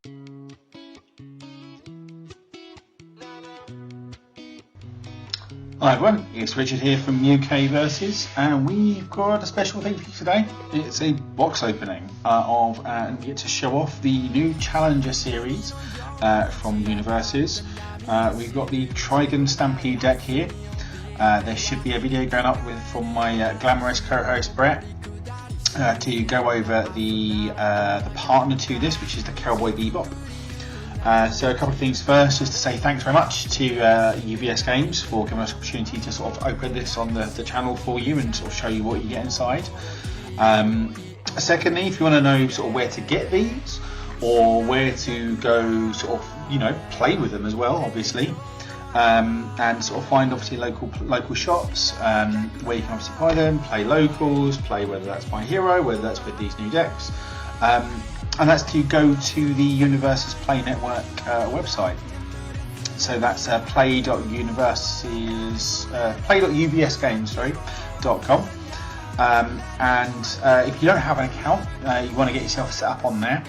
Hi everyone, it's Richard here from UKversus, and we've got a special thing for you today. It's a box opening and we get to show off the new Challenger series from UKversus. We've got the Trigun Stampede deck here. There should be a video going up from my glamorous co-host Brett to go over the partner to this, which is the Cowboy Bebop. So a couple of things first, just to say thanks very much to UVS Games for giving us an opportunity to sort of open this on the channel for you and sort of show you what you get inside. Secondly, if you want to know sort of where to get these or where to go sort of, you know, play with them as well, obviously, and sort of find obviously local shops where you can obviously buy them, play locals, play whether that's by hero, whether that's with these new decks. And that's to go to the UKversus Play Network website. So that's play.uvsgames.com. And if you don't have an account, you want to get yourself set up on there.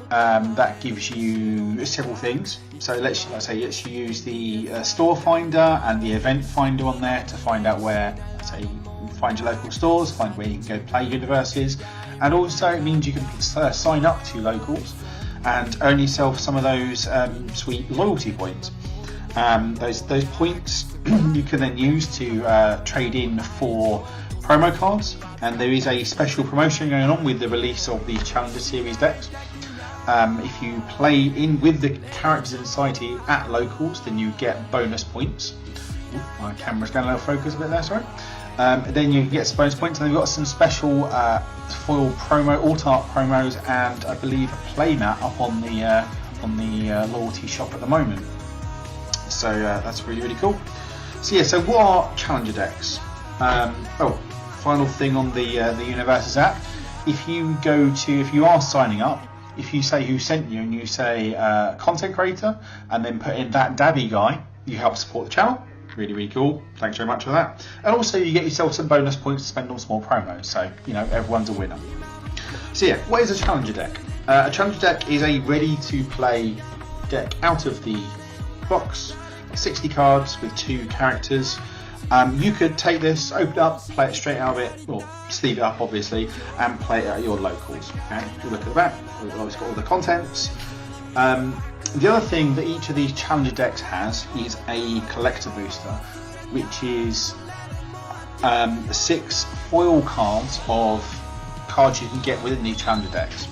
That gives you several things. So let's you use the store finder and the event finder on there to find out where, find your local stores, find where you can go play UKversus. And also it means you can sign up to locals and earn yourself some of those sweet loyalty points. Those points you can then use to trade in for promo cards, and there is a special promotion going on with the release of the Challenger Series decks. If you play in with the characters inside here at locals, then you get bonus points. Ooh, my camera's going a little focus a bit there, sorry. Then you get some bonus points, and they've got some special foil promo, alt art promos, and I believe a playmat up on the loyalty shop at the moment. So that's really cool. So yeah, so what are Challenger decks? Final thing on the UKversus app. If you are signing up, if you say who sent you and you say content creator, and then put in that Dabby guy, you help support the channel. Really cool. Thanks very much for that. And also you get yourself some bonus points to spend on small promos, so you know everyone's a winner. So yeah, what is a Challenger deck? A Challenger deck is a ready to play deck out of the box, 60 cards with 2 characters. You could take this, open it up, play it straight out of it, or sleeve it up obviously, and play it at your locals. Okay? If you look at the back, it's got all the contents. The other thing that each of these Challenger decks has is a collector booster, which is 6 foil cards of cards you can get within these Challenger decks.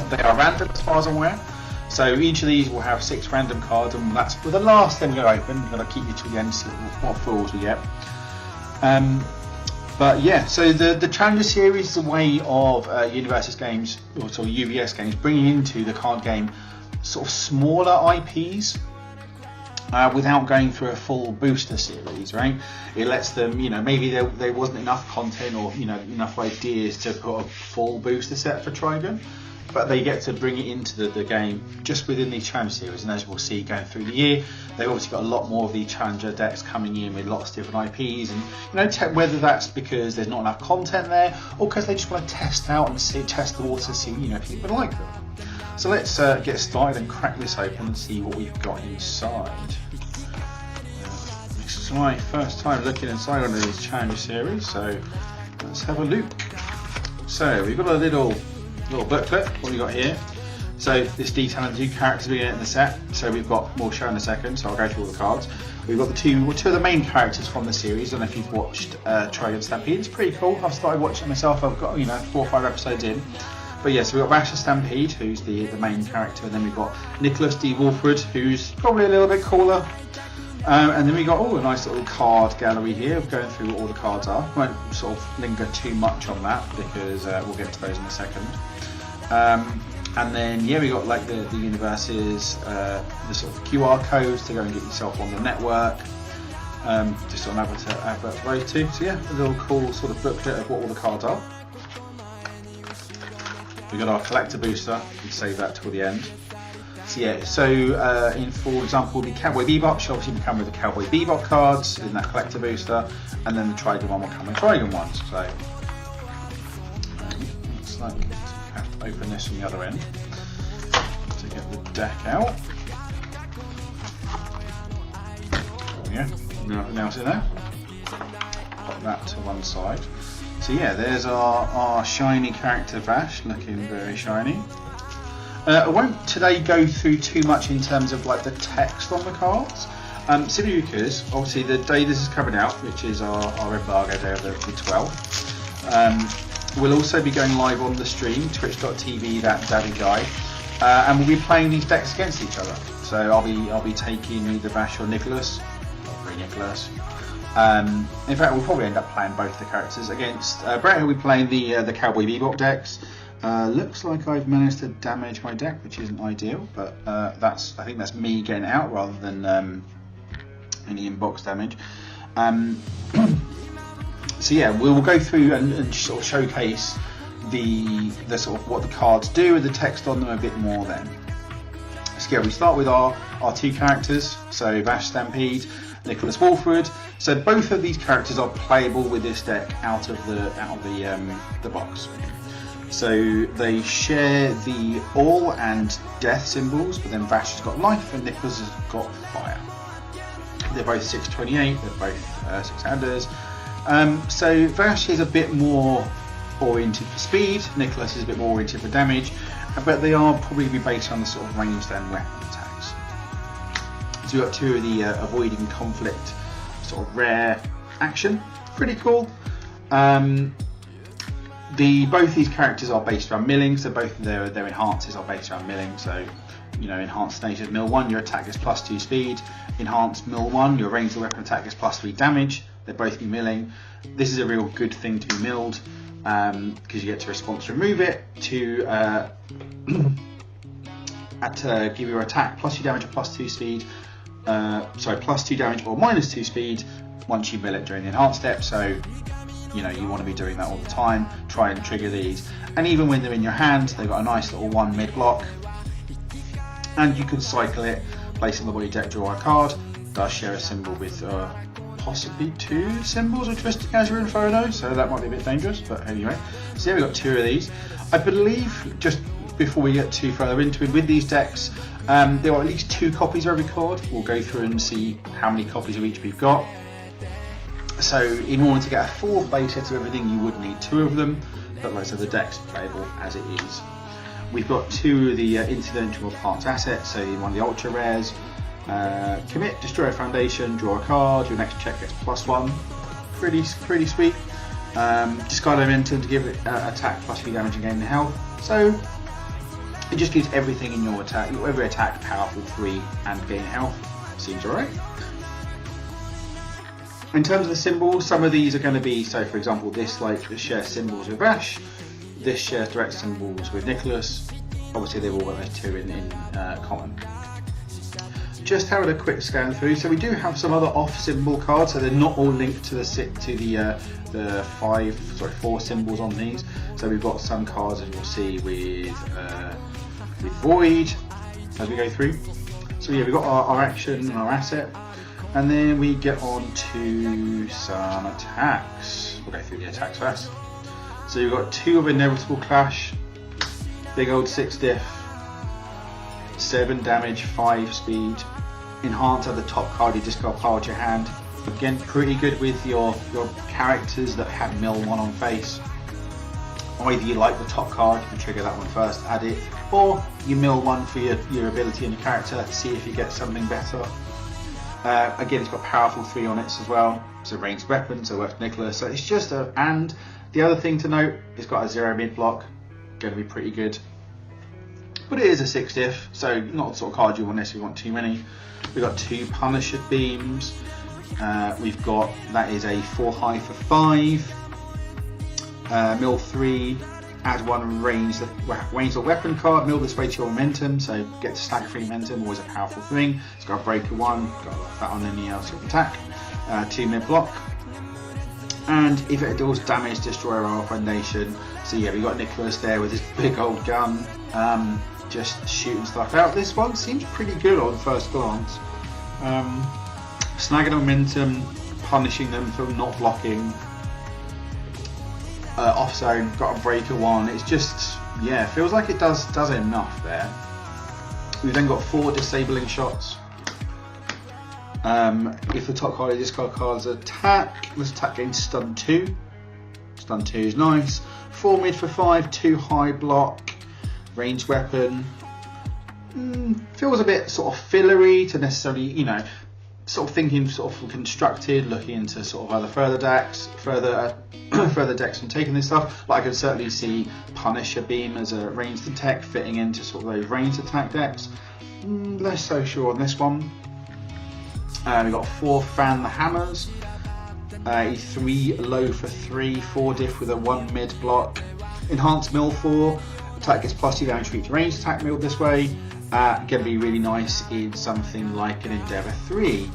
They are random as far as I'm aware, so each of these will have 6 random cards, and that's for the last thing we're going to open. We're going to keep you to the end to see what foils we get. But yeah, so the Challenger series is a way of UKversus Games, or sort of UVS Games, bringing into the card game sort of smaller IPs without going through a full booster series, right? It lets them, you know, maybe there wasn't enough content or, you know, enough ideas to put a full booster set for Trigun, but they get to bring it into the game just within the Challenger series. And as we'll see going through the year, they've obviously got a lot more of the Challenger decks coming in with lots of different IPs, and you know, whether that's because there's not enough content there or because they just want to test out and test the water, see, you know, if people like them. So let's get started and crack this open and see what we've got inside. This is my first time looking inside one of these Challenger series, so let's have a look. So we've got a little booklet. What we got here? So this detailing the 2 characters we get in the set. So we've got more show in a second, so I'll go through all the cards. We've got the two of the main characters from the series. I don't know if you've watched Trigun Stampede. It's pretty cool. I've started watching it myself. I've got 4 or 5 episodes in. But yeah, so we've got Vash Stampede, who's the main character, and then we've got Nicolas who's probably a little bit cooler. And then we got a nice little card gallery here, going through what all the cards are. Won't sort of linger too much on that because we'll get to those in a second. And then yeah, we got like the UKversus, the sort of QR codes to go and get yourself on the network. Just on advert for those 2. So yeah, a little cool sort of booklet of what all the cards are. We've got our collector booster, we can save that till the end. So yeah, for example, the Cowboy Bebop should obviously come with the Cowboy Bebop cards in that collector booster, and then the Trigun one will come with Trigun ones. So looks like we have to open this from the other end to get deck out. Yeah, now it's in there. Pop that to one side. So yeah, there's our shiny character Vash, looking very shiny. I won't today go through too much in terms of like the text on the cards, simply because obviously the day this is coming out, which is our embargo day of the 12th, we'll also be going live on the stream, twitch.tv that daddy guy, and we'll be playing these decks against each other. So I'll be taking either Vash or Nicolas, or Nicolas. In fact, we'll probably end up playing both the characters against Brett, who'll be playing the Cowboy Bebop decks. Looks like I've managed to damage my deck, which isn't ideal, but I think that's me getting out rather than any inbox damage. So yeah, we'll go through and sort of showcase the sort of what the cards do with the text on them a bit more then. So yeah, we start with our two characters, so Vash Stampede, Nicolas Wolfwood. So both of these characters are playable with this deck out of the box. So they share the all and death symbols, but then Vash has got life and Nicolas has got fire. They're both 628, they're both six-handers. So Vash is a bit more oriented for speed, Nicolas is a bit more oriented for damage, but they are probably be based on the sort of ranged and weapon attacks. So we've got two of the avoiding conflict sort of rare action, pretty cool. Both these characters are based around milling, so both their enhancers are based around milling. So, you know, enhanced native mill 1, your attack is +2 speed. Enhanced mill 1, your ranged weapon attack is +3 damage. They're both be milling. This is a real good thing to be milled because you get to response remove it to give your attack +2 damage or +2 speed. +2 damage or -2 speed once you mill it during the enhanced step. So, you know, you want to be doing that all the time. Try and trigger these, and even when they're in your hand, they've got a nice little 1 mid block, and you can cycle it, place on the body deck, draw a card. Does share a symbol with possibly 2 symbols of Twisted Azure Inferno, so that might be a bit dangerous, but anyway. So yeah, we've got 2 of these. I believe, just before we get too further into it, with these decks, there are at least 2 copies of every card. We'll go through and see how many copies of each we've got. So in order to get a full base set of everything, you would need 2 of them, but like I said, the deck's playable as it is. We've got 2 of the incidental parts assets, so one of the ultra rares. Commit, destroy a foundation, draw a card, your next check gets +1. Pretty sweet. Discard momentum to give it attack +3 damage and gain the health. So it just gives everything in your attack, every attack powerful 3 and gain health. Seems alright. In terms of the symbols, some of these are going to be, so for example, this shares symbols with Vash, this shares direct symbols with Nicolas. Obviously they've all got those 2 in common. Just having a quick scan through, so we do have some other off symbol cards, so they're not all linked to the 4 symbols on these. So we've got some cards, as you'll see, with Void as we go through. So yeah, we've got our action and our asset. And then we get on to some attacks. We'll go through the attacks first. So you've got 2 of Inevitable Clash, big old 6 diff, 7 damage, 5 speed. Enhance at the top card, you discard pile to your hand. Again, pretty good with your characters that have mill 1 on face. Either you like the top card, you can trigger that one first, add it, or you mill 1 for your ability in your character to see if you get something better. Again, it's got powerful 3 on it as well. It's a ranged weapon, so worth Nicolas. So it's just and the other thing to note, it's got a 0 mid block, going to be pretty good. But it is a 6 diff, so not the sort of card you want unless you want too many. We've got 2 Punisher beams. We've got, that is a 4 high for 5. Mill 3. Add 1 ranged or weapon card, mill this way to your momentum, so get to stagger 3 momentum, always a powerful thing. It's got a breaker 1, got that on any else of attack. 2 mid block. And if it does damage, destroy our foundation. So yeah, we got Nicolas there with his big old gun, just shooting stuff out. This one seems pretty good on first glance. Snagging momentum, punishing them for not blocking. Off zone, got a breaker 1. It's just, yeah, feels like it does enough there. We've then got 4 disabling shots. If the top card of discard cards attack, this attack gains stun 2. Stun 2 is nice. 4 mid for 5, 2 high block, ranged weapon. Feels a bit sort of fillery to necessarily, you know, sort of thinking sort of constructed, looking into sort of other further decks and taking this stuff. Like I can certainly see Punisher Beam as a ranged attack fitting into sort of those ranged attack decks. Less so sure on this one. We've got 4 Fan the Hammers, a 3 low for 3, 4 diff with a 1 mid block. Enhanced mill 4, attack gets +2 damage for each ranged attack milled this way. Going to be really nice in something like an Endeavour 3.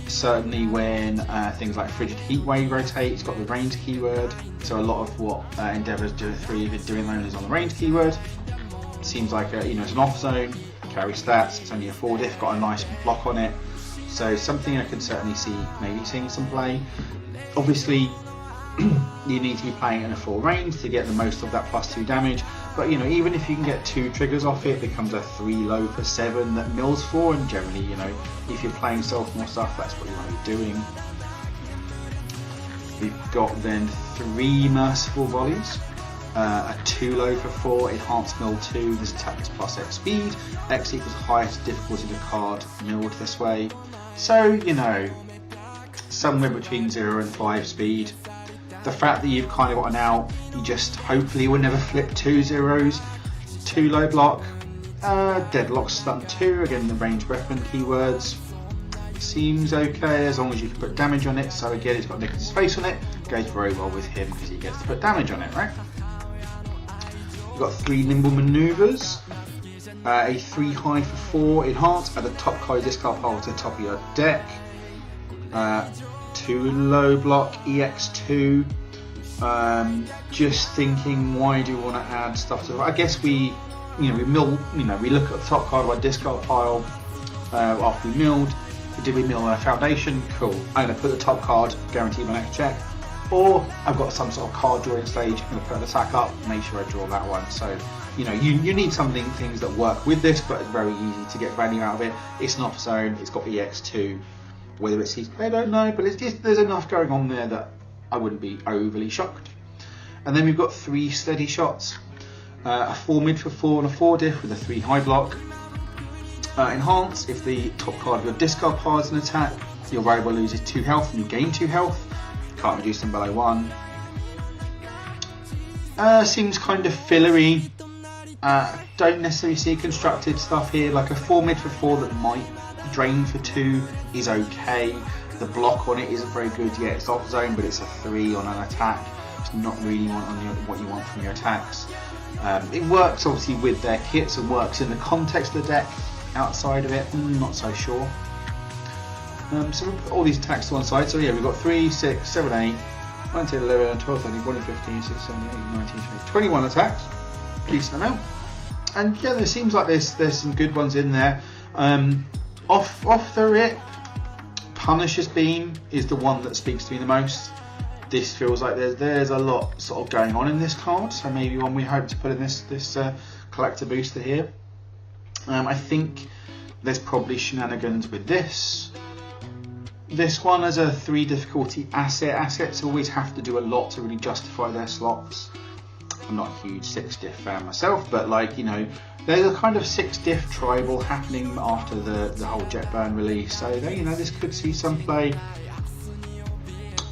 Certainly when things like Frigid Heatwave rotate, it's got the range keyword. So a lot of what Endeavours do 3 have been doing is on the range keyword. Seems like it's an off zone, carry stats, it's only a 4 diff, got a nice block on it. So something I can certainly see maybe seeing some play. Obviously you need to be playing in a full range to get the most of that +2 damage. But even if you can get 2 triggers off it, becomes a 3 low for 7 that mills 4, and generally, if you're playing Sophomore stuff, that's what you want to be doing. We've got then 3 Merciful Volleys, a 2 low for 4, enhanced mill 2, this attack is +X speed, X equals highest difficulty of the card milled this way. So, somewhere between 0 and 5 speed. The fact that you've kind of got an out, you just hopefully will never flip 2 zeros. 2 low block, deadlock stun 2, again the ranged weapon keywords. Seems okay as long as you can put damage on it. So again, it's got Nicolas' face on it, goes very well with him because he gets to put damage on it, right? We've got 3 nimble maneuvers, a 3 high for 4 enhanced, at the top card discard pile to the top of your deck. 2 low block EX2. Just thinking, why do we want to add stuff to it? I guess we look at the top card of our discard pile after we milled. Did we mill a foundation? Cool. I'm going to put the top card, guarantee my next check. Or I've got some sort of card drawing stage, I'm going to put an attack up, make sure I draw that one. So, you need things that work with this, but it's very easy to get value out of it. It's not zone, it's got EX2. Whether it's I don't know, but it's just there's enough going on there that I wouldn't be overly shocked. And then we've got 3 steady shots, a 4 mid for 4 and a 4 diff with a 3 high block. Enhance, if the top card of your discard pile is an attack, your rival loses 2 health and you gain 2 health. Can't reduce them below 1. Seems kind of fillery. Don't necessarily see constructed stuff here, like a 4 mid for 4 that might drain for 2 is okay. The block on it isn't very good yet. It's off zone, but it's a 3 on an attack. It's not really what you want from your attacks. It works obviously with their kits and works in the context of the deck. Outside of it, not so sure. So we'll put all these attacks to one side. So yeah, we've got 3, 6, 7, 8, 9, 10, 11, 12, 13, 14, 15, 16, 17, 18, 19, 20, 21 attacks. Decent amount. And yeah, there seems like there's some good ones in there. Off the rip, Punisher's Beam is the one that speaks to me the most. This feels like there's a lot sort of going on in this card, so maybe one we hope to put in this collector booster here. I think there's probably shenanigans with this. This one as a 3 difficulty asset. Assets always have to do a lot to really justify their slots. I'm not a huge 6 diff fan myself, but there's a kind of 6 diff tribal happening after the whole Jetburn release, so this could see some play.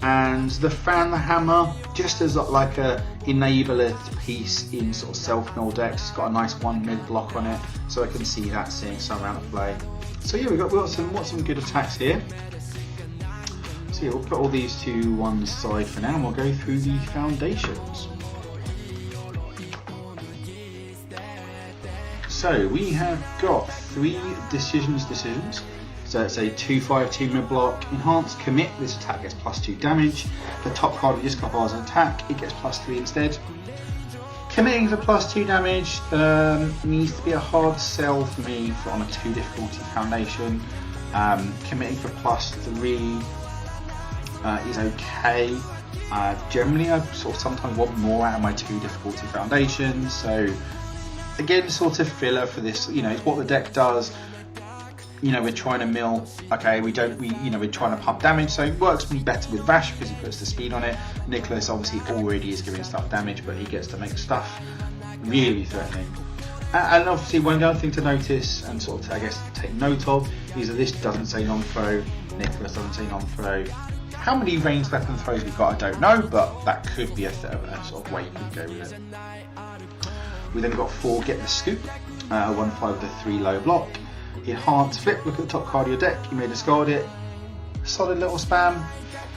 And the Fan the Hammer, just as like a enabler piece in sort of self-mill decks, it's got a nice 1 mid block on it, so I can see that seeing some amount of play. So yeah, we've got some good attacks here. So yeah, we'll put all these to one side for now, and we'll go through the foundations. So we have got 3 decisions. So it's a 2/5 mid block. Enhanced commit, this attack gets +2 damage. The top card of your discard pile is an attack, it gets +3 instead. Committing for +2 damage needs to be a hard sell for me on a 2 difficulty foundation. Committing for +3 is okay. Generally I sort of sometimes want more out of my 2 difficulty foundations, so again, sort of filler for this. You know, it's what the deck does. You know, we're trying to mill. Okay, we're trying to pump damage, so it works me better with Vash because he puts the speed on it. Nicolas obviously already is giving stuff damage, but he gets to make stuff really threatening. And obviously, one other thing to notice and sort of, I guess, take note of is that this doesn't say non-throw. Nicolas doesn't say non-throw. How many ranged weapon throws we've got, I don't know, but that could be a sort of way you could go with it. We then got 4 Get the Scoop, 1/5 with a 3 low block. Enhance Flip, look at the top card of your deck, you may discard it. Solid little spam,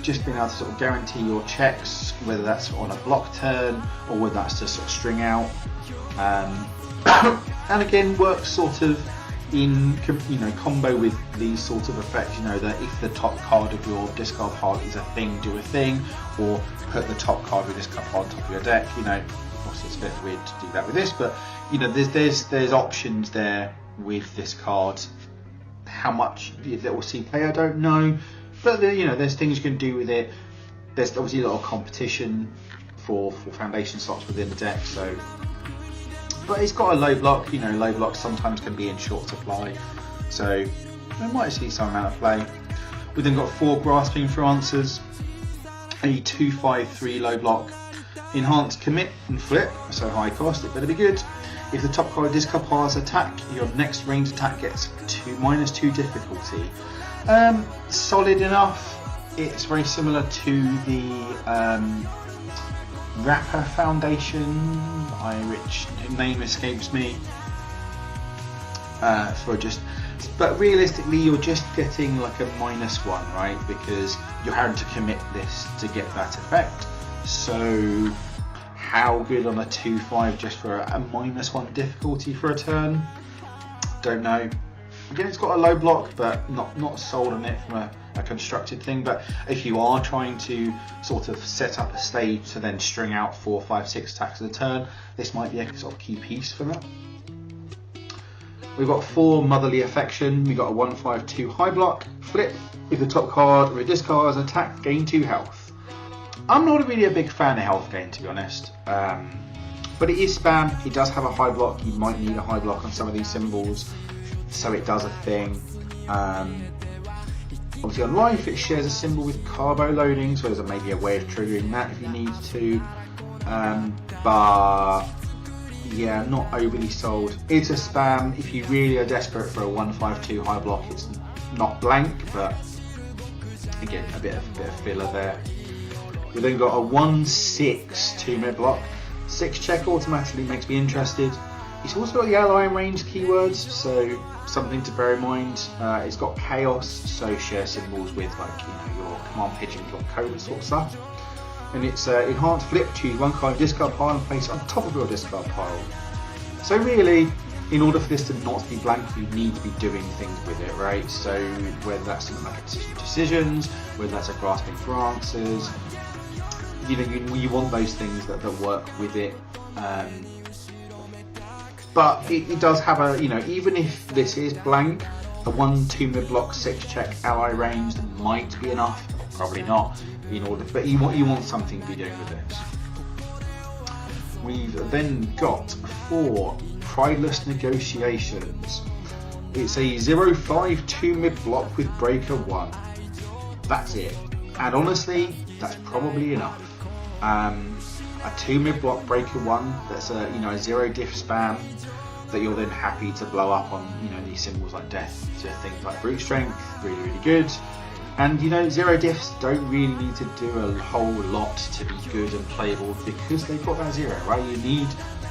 just being able to sort of guarantee your checks, whether that's on a block turn or whether that's just sort of string out. And again, works sort of in combo with these sort of effects. You know, that if the top card of your discard pile is a thing, do a thing, or put the top card of your discard pile on top of your deck. You know, obviously it's a bit weird to do that with this, but you know, there's options there with this card. How much that will see play, I don't know, but you know, there's things you can do with it. There's obviously a lot of competition for foundation slots within the deck, so. But it's got a low block, you know, low blocks sometimes can be in short supply, so we might see some amount of play. We've then got 4 Grasping for Answers, a 2/5/3 low block, Enhanced Commit and Flip, so high cost, it better be good. If the top card of discard pile's attack, your next ranged attack gets -2 difficulty. Solid enough. It's very similar to the Rapper Foundation, which name escapes me. But realistically, you're just getting like a -1, right? Because you're having to commit this to get that effect. So, how good on a 2/5 just for a -1 difficulty for a turn? Don't know. Again, it's got a low block, but not sold on it from a constructed thing. But if you are trying to sort of set up a stage to then string out 4, 5, 6 attacks at a turn, this might be a sort of key piece for that. We've got 4 Motherly Affection. We've got a 1/5/2 high block. Flip. If the top card of a discard's attack, gain 2 health. I'm not really a big fan of health gain, to be honest. But it is spam. It does have a high block. You might need a high block on some of these symbols, so it does a thing. Obviously on life, it shares a symbol with carbo loading, so there's maybe a way of triggering that if you need to. But yeah, not overly sold. It's a spam. If you really are desperate for a 1/5/2 high block, it's not blank, but again, a bit of filler there. We've then got a 1/6/2 mid block. 6 check automatically makes me interested. It's also got the ally and range keywords, so something to bear in mind. It's got chaos, so share symbols with your command pigeon, your code sort of stuff. And it's enhanced flip, choose 1 card discard pile and place it on top of your discard pile. So really, in order for this to not be blank, you need to be doing things with it, right? So whether that's something like a decisions, whether that's a grasping for answers, you want those things that work with it. But it does have a, even if this is blank, a 1/2 mid block 6 check ally range might be enough, probably not, but you want something to be doing with this. We've then got 4 Prideless Negotiations. It's a 0/5/2 mid block with breaker 1. That's it. And honestly, that's probably enough. A 2 mid block breaker 1, that's a 0 diff spam that you're then happy to blow up on these symbols like death to things like brute strength, really good. And 0 diffs don't really need to do a whole lot to be good and playable because they've got that 0, right? You need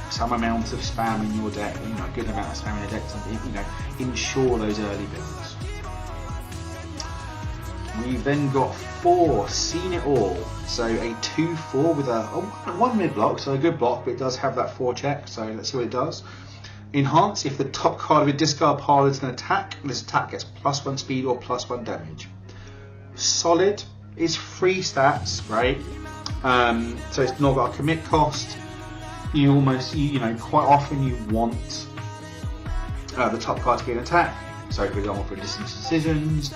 some amount of spam in your deck, a good amount of spam in your deck to ensure those early builds. We've then got 4 Seen It All, so a 2/4 with a 1 mid block, so a good block, but it does have that 4 check, so let's see what it does. Enhance, if the top card of your discard pile is an attack, this attack gets +1 speed or +1 damage. Solid, it's free stats, right? So it's not got a commit cost. You almost, quite often you want the top card to be an attack. So for example, for distance decisions,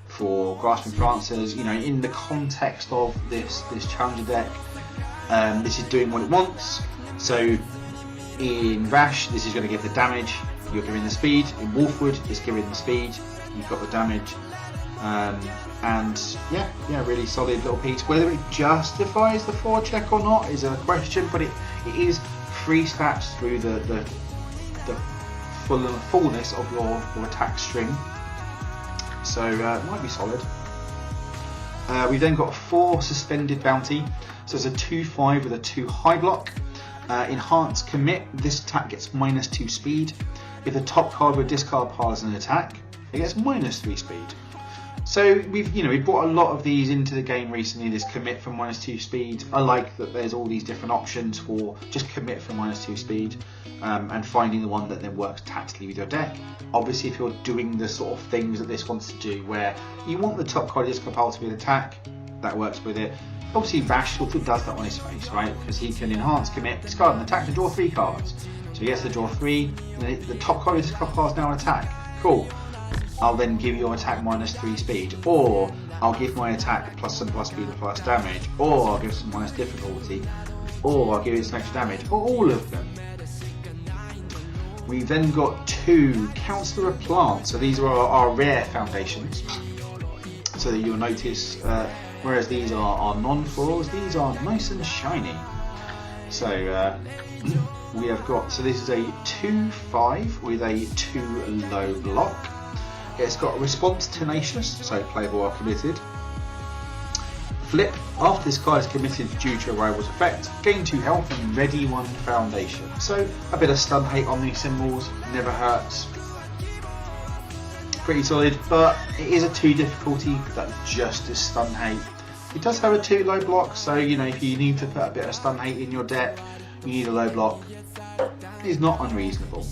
for grasping for answers, in the context of this challenger deck, this is doing what it wants. So In Vash, this is going to give the damage, you're giving the speed. In Wolfwood, it's giving the speed, you've got the damage. And yeah, really solid little piece. Whether it justifies the 4 check or not is a question, but it is 3 stats through the fullness of your attack string. So it might be solid. We've then got 4 suspended bounty. So it's a 2/5 with a 2 high block. Enhanced commit. This attack gets -2 speed. If the top card with discard pile is an attack, it gets -3 speed. So we've brought a lot of these into the game recently. This commit for -2 speed. I like that there's all these different options for just commit for -2 speed, and finding the one that then works tactically with your deck. Obviously, if you're doing the sort of things that this wants to do, where you want the top card discard pile to be an attack, that works with it. Obviously, Vash also does that on his face, right? Because he can enhance commit, discard an attack to draw 3 cards. So he gets to draw 3, and then the top card discard pile is now an attack. Cool. I'll then give your attack -3 speed, or I'll give my attack plus some plus speed and plus damage, or I'll give some minus difficulty, or I'll give it some extra damage, or all of them. We've then got 2 Counselor of Plants. So these are our rare foundations. So that you'll notice, whereas these are non-foils, these are nice and shiny. So we have got, so this is a 2/5 with a 2 low block. It's got response tenacious, so playable or committed. Flip, after this card is committed due to a rival's effect, gain 2 health and ready 1 foundation. So a bit of stun hate on these symbols, never hurts. Pretty solid, but it is a 2 difficulty that just is stun hate. It does have a 2 low block, so if you need to put a bit of stun hate in your deck, you need a low block. It's not unreasonable.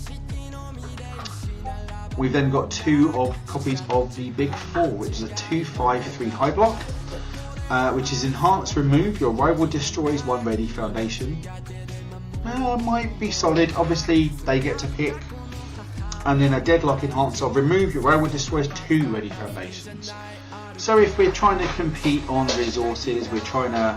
We've then got 2 copies of the Big 4, which is a 2/5/3 high block, which is enhance remove. Your rival destroys 1 ready foundation. Might be solid. Obviously, they get to pick. And then a deadlock enhance of remove. Your rival destroys 2 ready foundations. So if we're trying to compete on resources, we're trying to,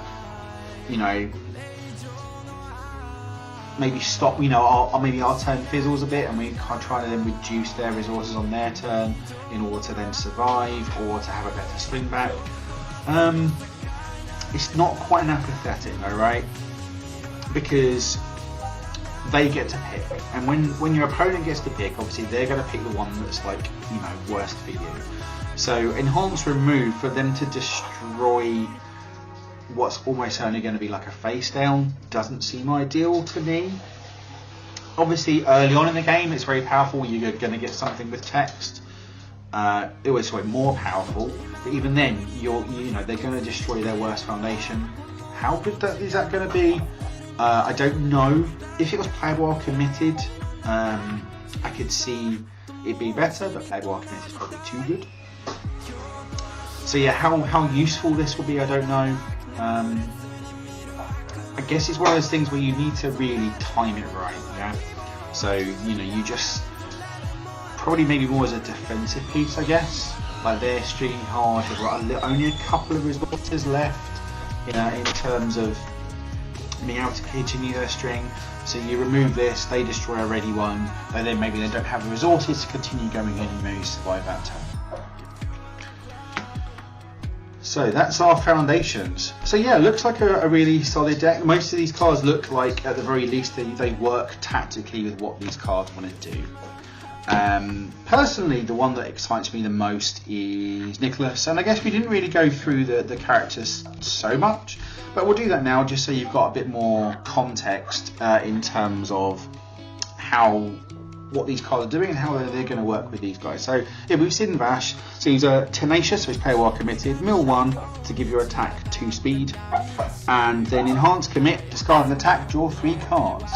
maybe stop, maybe our turn fizzles a bit, and we can't try to then reduce their resources on their turn in order to then survive or to have a better swing back. It's not quite an apathetic though, right? Because they get to pick, and when your opponent gets to pick, obviously they're going to pick the one that's worst for you. So enhance remove, for them to destroy what's almost only going to be like a face down, doesn't seem ideal to me. Obviously early on in the game it's very powerful, you're going to get something with text. It was more powerful, but even then they're going to destroy their worst foundation. How good is that going to be? I don't know. If it was playable or committed, I could see it be better, but playable or committed is probably too good. So yeah, how useful this will be, I don't know. I guess it's one of those things where you need to really time it right, yeah. So you just probably maybe more as a defensive piece, I guess. Like they're extremely hard. They've got only a couple of resources left, in terms of being able to continue their string. So you remove this, they destroy a ready one, but then maybe they don't have the resources to continue going and you maybe survive that turn. So that's our foundations. So yeah, it looks like a really solid deck. Most of these cards look like, at the very least, they work tactically with what these cards want to do. Personally, the one that excites me the most is Nicolas, and I guess we didn't really go through the characters so much, but we'll do that now just so you've got a bit more context in terms of what these cards are doing and how they're going to work with these guys. So yeah, we've seen Vash. So he's a tenacious, so he's player well committed. Mill 1 to give your attack 2 speed, and then enhance commit, discard an attack, draw 3 cards.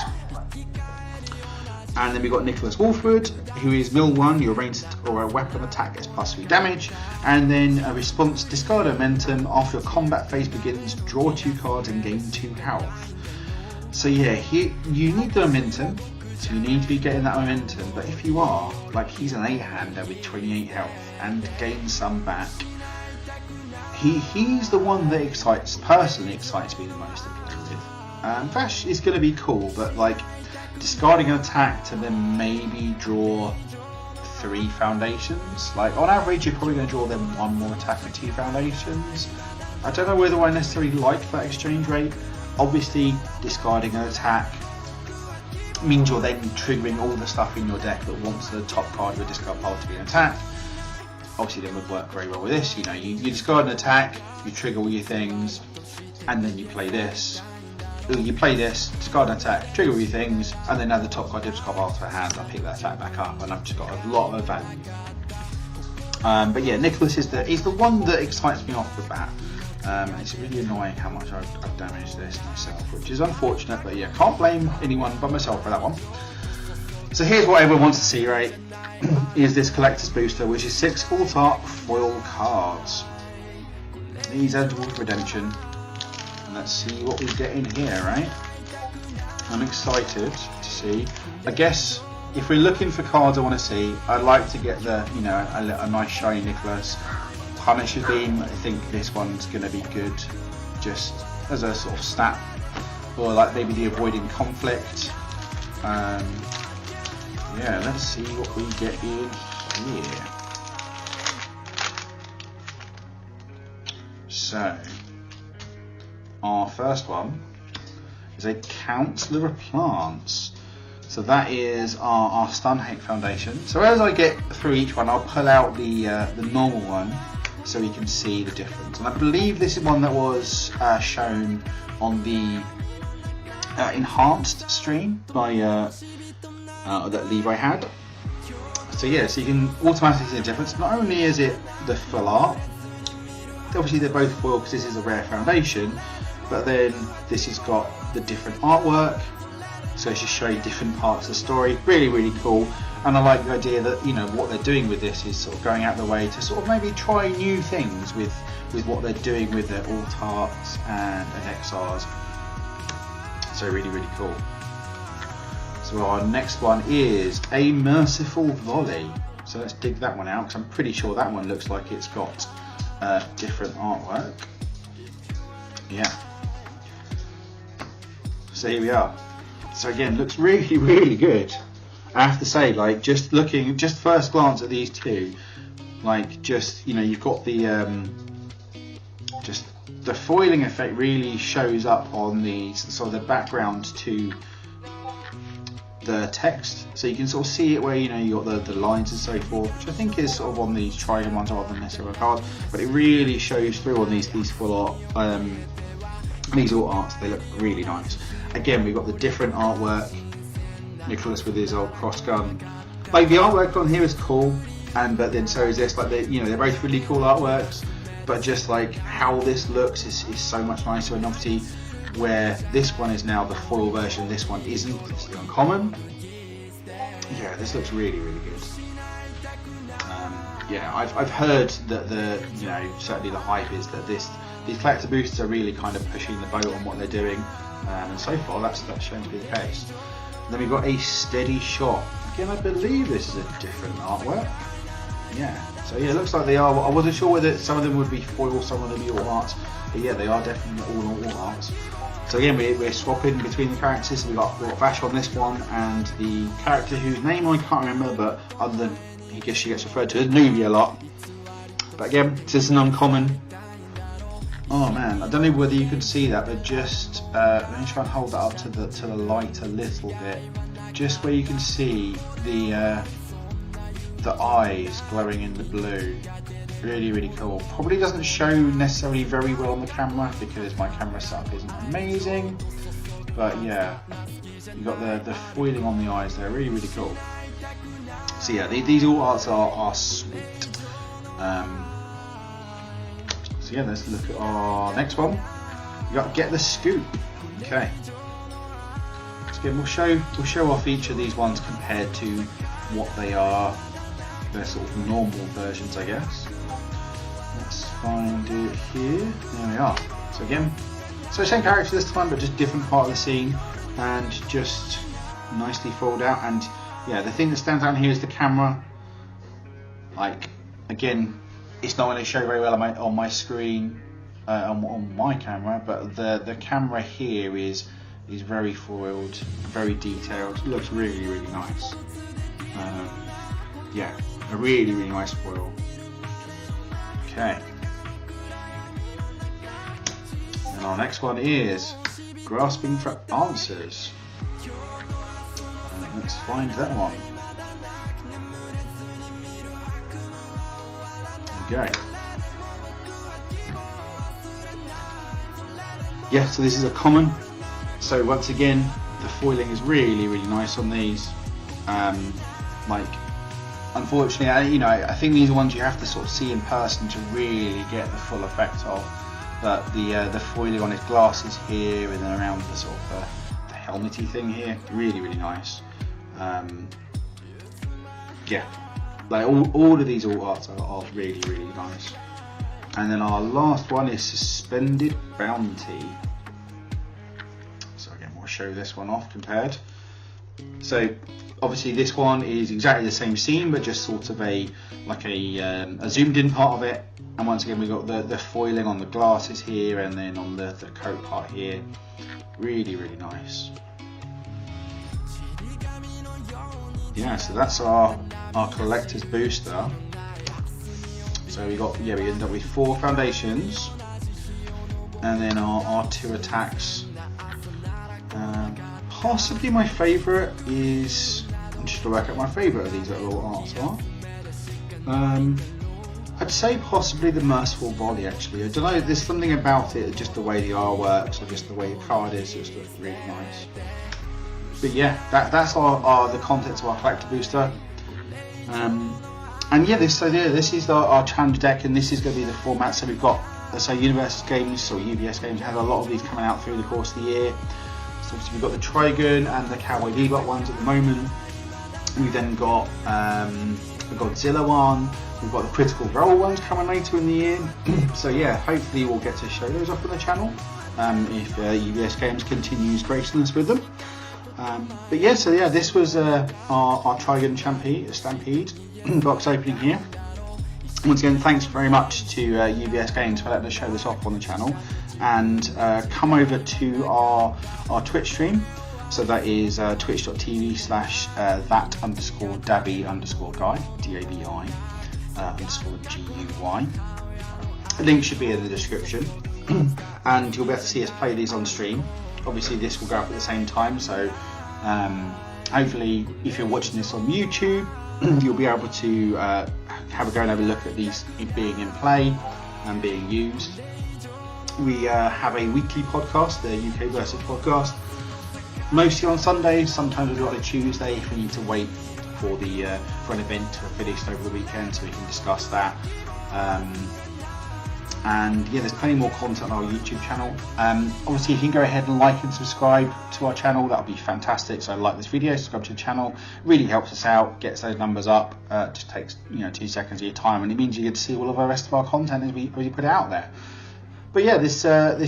And then we've got Nicolas Wolfwood, who is mill 1, your ranged or a weapon attack gets +3 damage, and then a response, discard a momentum, after your combat phase begins, draw 2 cards and gain 2 health. So yeah, you need the momentum. So you need to be getting that momentum, but if you are, he's an 8-hander with 28 health and gains some back, he's the one that personally excites me the most to play with. Vash is going to be cool, but discarding an attack to then maybe draw 3 foundations. Like on average, you're probably going to draw them 1 more attack and 2 foundations. I don't know whether I necessarily like that exchange rate. Obviously, discarding an attack means you're then triggering all the stuff in your deck that wants the top card of a discard pile to be an attack. Obviously, then would work very well with this. You know, you discard an attack, you trigger all your things, and then you play this. You play this, discard an attack, trigger all your things, and then add the top card discard pile to the hand. I pick that attack back up, and I've just got a lot of value. But yeah, Nicolas is the one that excites me off the bat. It's really annoying how much I've damaged this myself, which is unfortunate, but yeah, can't blame anyone but myself for that one. So here's what everyone wants to see, right? Is this collector's booster, which is 6 alt art foil cards. These eligible for redemption. And let's see what we get in here, right? I'm excited to see. I guess if we're looking for cards I want to see, I'd like to get the, you know, a nice shiny Nicolas. Punisher Beam, I think this one's going to be good just as a sort of stat, or like maybe the avoiding conflict. Yeah, let's see what we get in here. So, our first one is a Counselor of Plants. So that is our Stun Hate Foundation. So as I get through each one, I'll pull out the normal one, so you can see the difference. And I believe this is one that was shown on the enhanced stream by that Levi had. So yeah, so you can automatically see the difference. Not only is it the full art, obviously they're both foil because this is a rare foundation, but then this has got the different artwork, so it's just showing different parts of the story. Really, really cool. And I like the idea that, you know, what they're doing with this is sort of going out of the way to sort of maybe try new things with what they're doing with their alt arts and XRs. So really, really cool. So our next one is a Merciful Volley. So let's dig that one out, because I'm pretty sure that one looks like it's got different artwork. Yeah. So here we are. So again, looks really, really good. I have to say, like, just first glance at these two, like, just, you know, you've got the just the foiling effect really shows up on the sort of the background to the text, so you can sort of see it where, you know, you got the lines and so forth, which I think is sort of on these Trigun ones rather than necessarily cards, but it really shows through on these full art, these alt arts. They look really nice. Again, we've got the different artwork. Nicolas with his old cross gun. Like, the artwork on here is cool, but then so is this. Like, you know, they're both really cool artworks, but just like how this looks is so much nicer. And obviously, where this one is now the foil version, this one isn't. It's the uncommon. Yeah, this looks really, really good. Yeah, I've heard that you know, certainly the hype is that these collector boosters are really kind of pushing the boat on what they're doing, and so far that's shown to be the case. Then we've got a Steady Shot. Again, I believe this is a different artwork. Yeah, so yeah, it looks like they are. I wasn't sure whether some of them would be foil, some of them would be all arts, but yeah, they are definitely all arts. So again, we're swapping between the characters. So we've got Vash on this one, and the character whose name I can't remember, but other than, I guess she gets referred to as Newbie a lot. But again, this is an uncommon. Oh man, I don't know whether you can see that, but just let me try and hold that up to the light a little bit, just where you can see the eyes glowing in the blue. Really, really cool. Probably doesn't show necessarily very well on the camera because my camera setup isn't amazing, but yeah, you got the foiling on the eyes there. Really, really cool. So yeah, these all arts are sweet. So yeah, let's look at our next one. You got Get the Scoop. Okay. So again, we'll show off each of these ones compared to what they are. They're sort of normal versions, I guess. Let's find it here. There we are. So again, so same character this time, but just different part of the scene, and just nicely folded out. And yeah, the thing that stands out here is the camera. Like, again, it's not going to show very well on my screen, on my camera, but the camera here is is very foiled, very detailed. It looks really, really nice. Yeah, a really, really nice foil. Okay. And our next one is Grasping for Answers. Let's find that one. Okay. Yeah, so this is a common. So once again, the foiling is really, really nice on these. Like, unfortunately, you know, I think these are ones you have to sort of see in person to really get the full effect of. But the foiling on his glasses here and then around the sort of the helmety thing here, really, really nice. Yeah, like all of these alt arts are really, really nice. And then our last one is Suspended Bounty. So again, we'll show this one off compared. So obviously this one is exactly the same scene, but just sort of a zoomed in part of it. And once again, we've got the foiling on the glasses here and then on the coat part here. Really, really nice. Yeah, so that's our collector's booster. So we end up with 4 foundations, and then our 2 attacks. Possibly my favourite is, I'm just trying to work out my favourite of these little arts are. I'd say possibly the Merciful Volley actually. I don't know, there's something about it, just the way the art works or just the way the card is, it just looks really nice. But yeah, that's the contents of our collector booster. And yeah, this is our challenge deck, and this is going to be the format. So we've got, so UKversus games or UBS games have a lot of these coming out through the course of the year. So obviously we've got the Trigun and the Cowboy Bebop ones at the moment. We've then got the Godzilla one. We've got the Critical Role ones coming later in the year. So yeah, hopefully we'll get to show those off on the channel if UBS games continues gracing us with them. But yeah, so yeah, this was our Trigun Stampede box opening here. Once again, thanks very much to UBS Games for letting us show this off on the channel, and come over to our Twitch stream. So that is twitch.tv/that_dabby_guy, DABI _GUY. The link should be in the description, and you'll be able to see us play these on stream. Obviously this will go up at the same time, so hopefully if you're watching this on YouTube, you'll be able to have a go and have a look at these being in play and being used. We have a weekly podcast, the UKversus podcast, mostly on Sundays. Sometimes we do it on a Tuesday if we need to wait for an event to have finished over the weekend, so we can discuss that. And yeah, there's plenty more content on our YouTube channel. Obviously, if you can go ahead and like and subscribe to our channel, that would be fantastic. So like this video, subscribe to the channel, it really helps us out, gets those numbers up. Just takes 2 seconds of your time, and it means you get to see all of the rest of our content as we put it out there. But yeah, this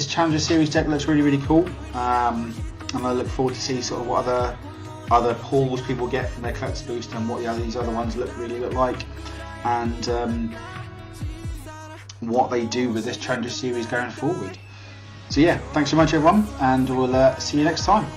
Challenger Series deck looks really, really cool, and I look forward to see sort of what other pulls people get from their collector's booster and what these other ones look like, and what they do with this Challenger Series going forward. So yeah, thanks so much everyone, and we'll see you next time.